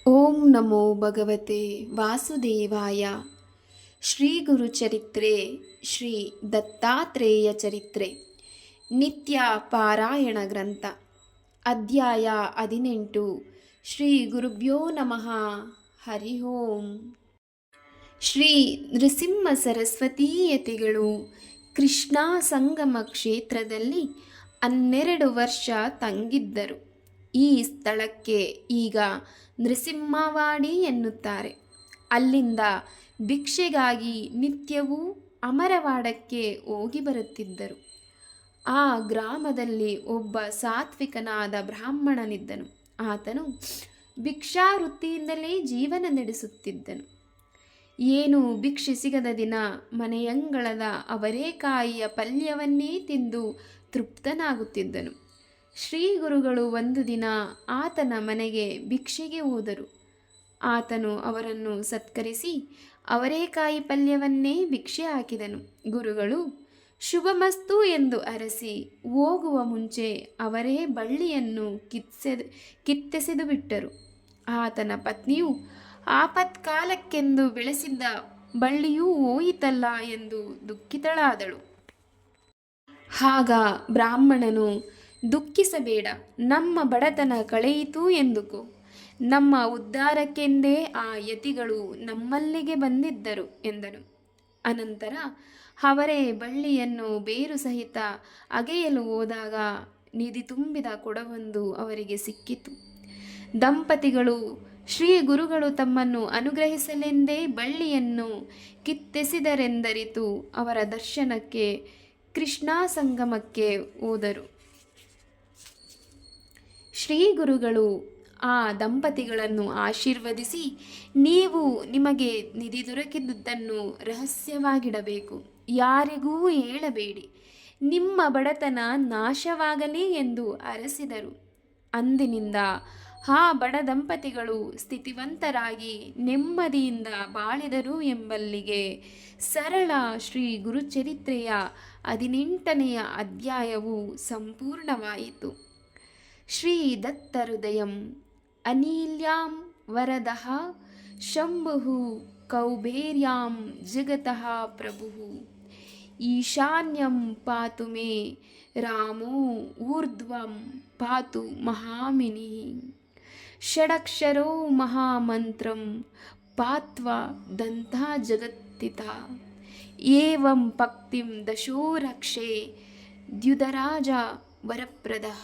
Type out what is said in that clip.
ಓಂ ನಮೋ ಭಗವತೆ ವಾಸುದೇವಾಯ. ಶ್ರೀ ಗುರುಚರಿತ್ರೆ, ಶ್ರೀ ದತ್ತಾತ್ರೇಯ ಚರಿತ್ರೆ, ನಿತ್ಯ ಪಾರಾಯಣ ಗ್ರಂಥ, ಅಧ್ಯಾಯ 18. ಶ್ರೀ ಗುರುಭ್ಯೋ ನಮಃ. ಹರಿ ಓಂ. ಶ್ರೀ ನೃಸಿಂಹ ಸರಸ್ವತೀಯತಿಗಳು ಕೃಷ್ಣಾ ಸಂಗಮ ಕ್ಷೇತ್ರದಲ್ಲಿ 12 ವರ್ಷ ತಂಗಿದ್ದರು. ಈ ಸ್ಥಳಕ್ಕೆ ಈಗ ನೃಸಿಂಹವಾಡಿ ಎನ್ನುತ್ತಾರೆ. ಅಲ್ಲಿಂದ ಭಿಕ್ಷೆಗಾಗಿ ನಿತ್ಯವೂ ಅಮರವಾಡಕ್ಕೆ ಹೋಗಿ ಬರುತ್ತಿದ್ದರು. ಆ ಗ್ರಾಮದಲ್ಲಿ ಒಬ್ಬ ಸಾತ್ವಿಕನಾದ ಬ್ರಾಹ್ಮಣನಿದ್ದನು. ಆತನು ಭಿಕ್ಷಾವೃತ್ತಿಯಿಂದಲೇ ಜೀವನ ನಡೆಸುತ್ತಿದ್ದನು. ಏನು ಭಿಕ್ಷೆ ಸಿಗದ ದಿನ ಮನೆಯಂಗಳದ ಅವರೇಕಾಯಿಯ ಪಲ್ಯವನ್ನೇ ತಿಂದು ತೃಪ್ತನಾಗುತ್ತಿದ್ದನು. ಶ್ರೀ ಗುರುಗಳು ಒಂದು ದಿನ ಆತನ ಮನೆಗೆ ಭಿಕ್ಷೆಗೆ ಹೋದರು. ಆತನು ಅವರನ್ನು ಸತ್ಕರಿಸಿ ಅವರೇಕಾಯಿ ಪಲ್ಯವನ್ನೇ ಭಿಕ್ಷೆ ಹಾಕಿದನು. ಗುರುಗಳು ಶುಭಮಸ್ತು ಎಂದು ಅರಸಿ ಹೋಗುವ ಮುಂಚೆ ಅವರೇ ಬಳ್ಳಿಯನ್ನು ಕಿತ್ತೆಸೆದು ಬಿಟ್ಟರು. ಆತನ ಪತ್ನಿಯು ಆಪತ್ಕಾಲಕ್ಕೆಂದು ಬೆಳೆಸಿದ್ದ ಬಳ್ಳಿಯೂ ಹೋಯಿತಲ್ಲ ಎಂದು ದುಃಖಿತಳಾದಳು. ಆಗ ಬ್ರಾಹ್ಮಣನು, ದುಃಖಿಸಬೇಡ, ನಮ್ಮ ಬಡತನ ಕಳೆಯಿತು ಎಂದುಕೋ. ನಮ್ಮ ಉದ್ಧಾರಕ್ಕೆಂದೇ ಆ ಯತಿಗಳು ನಮ್ಮಲ್ಲಿಗೆ ಬಂದಿದ್ದರು ಎಂದನು. ಅನಂತರ ಅವರೇ ಬಳ್ಳಿಯನ್ನು ಬೇರು ಸಹಿತ ಅಗೆಯಲು ಹೋದಾಗ ನಿಧಿ ತುಂಬಿದ ಕೊಡವೊಂದು ಅವರಿಗೆ ಸಿಕ್ಕಿತು. ದಂಪತಿಗಳು ಶ್ರೀ ಗುರುಗಳು ತಮ್ಮನ್ನು ಅನುಗ್ರಹಿಸಲೆಂದೇ ಬಳ್ಳಿಯನ್ನು ಕಿತ್ತೆಸೆದರೆಂದರಿತು ಅವರ ದರ್ಶನಕ್ಕೆ ಕೃಷ್ಣಾ ಸಂಗಮಕ್ಕೆ ಹೋದರು. ಶ್ರೀ ಗುರುಗಳು ಆ ದಂಪತಿಗಳನ್ನು ಆಶೀರ್ವದಿಸಿ, ನೀವು ನಿಮಗೆ ನಿಧಿ ದೊರಕಿದುದನ್ನು ರಹಸ್ಯವಾಗಿಡಬೇಕು, ಯಾರಿಗೂ ಹೇಳಬೇಡಿ, ನಿಮ್ಮ ಬಡತನ ನಾಶವಾಗಲಿ ಎಂದು ಅರಸಿದರು. ಅಂದಿನಿಂದ ಆ ಬಡ ದಂಪತಿಗಳು ಸ್ಥಿತಿವಂತರಾಗಿ ನೆಮ್ಮದಿಯಿಂದ ಬಾಳಿದರು ಎಂಬಲ್ಲಿಗೆ ಸರಳ ಶ್ರೀ ಗುರುಚರಿತ್ರೆಯ 18ನೇ ಅಧ್ಯಾಯವು ಸಂಪೂರ್ಣವಾಯಿತು. ಶ್ರೀ ದತ್ತಹೃದಯಂ ಅನಿಲ್ಯಾಂ ವರದಃ ಶಂಭುಃ ಕೌಬೇರ್ಯಾಂ ಜಗತಃ ಪ್ರಭುಃ ಈಶಾನ್ಯಂ ಪಾತು ಮೇ ರಾಮೋ ಊರ್ಧ್ವಂ ಪಾತು ಮಹಾಮಿನಿಃ ಷಡಕ್ಷರೋ ಮಹಾಮಂತ್ರಂ ಪಾತ್ವಾ ದಂತಾ ಜಗತ್ತಿತಾ ಏವಂ ಪಕ್ತಿಂ ದಶೋ ರಕ್ಷೇ ದ್ಯುಧರಾಜ ವರಪ್ರದಃ.